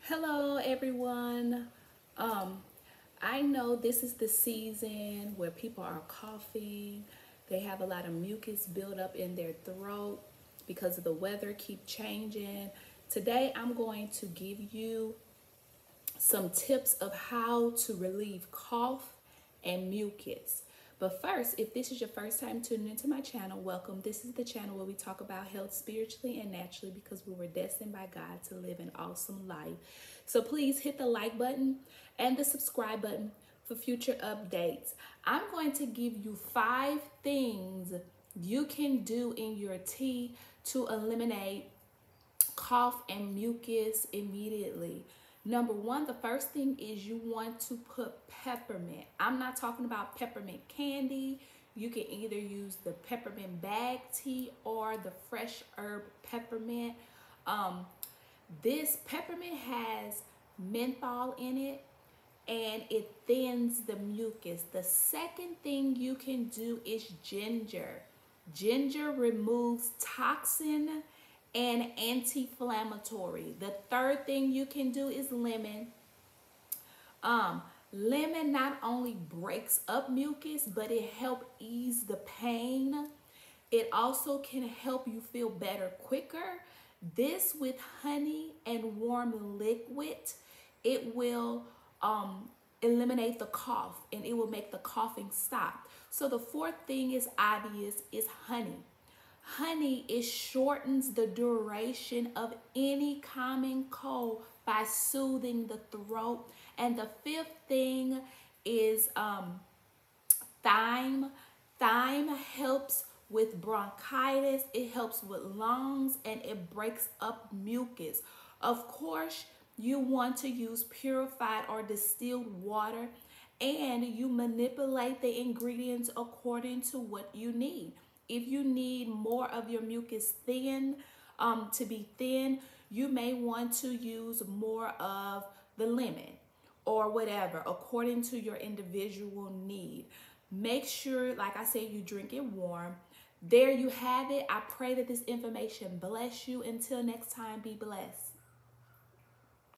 Hello, everyone. Um, I know this is the season where people are coughing. They have a lot of mucus built up in their throat because of the weather keep changing. Today, I'm going to give you some tips of how to relieve cough and mucus. But first, if this is your first time tuning into my channel, welcome. This is the channel where we talk about health spiritually and naturally because we were destined by God to live an awesome life. So please hit the like button and the subscribe button for future updates. I'm going to give you 5 things you can do in your tea to eliminate cough and mucus immediately. Number one, the first thing is you want to put peppermint. I'm not talking about peppermint candy. You can either use the peppermint bag tea or the fresh herb peppermint. This peppermint has menthol in it and it thins the mucus. The second thing you can do is ginger. Ginger removes toxin and anti-inflammatory. The third thing you can do is lemon. Lemon not only breaks up mucus, but it helps ease the pain. It also can help you feel better quicker. This with honey and warm liquid, it will eliminate the cough and it will make the coughing stop. So the fourth thing is obvious, is honey. Honey, it shortens the duration of any common cold by soothing the throat. And the fifth thing is thyme. Thyme helps with bronchitis, it helps with lungs, and it breaks up mucus. Of course, you want to use purified or distilled water, and you manipulate the ingredients according to what you need. If you need more of your mucus to be thin, you may want to use more of the lemon or whatever according to your individual need. Make sure, like I said, you drink it warm. There you have it. I pray that this information bless you. Until next time, be blessed.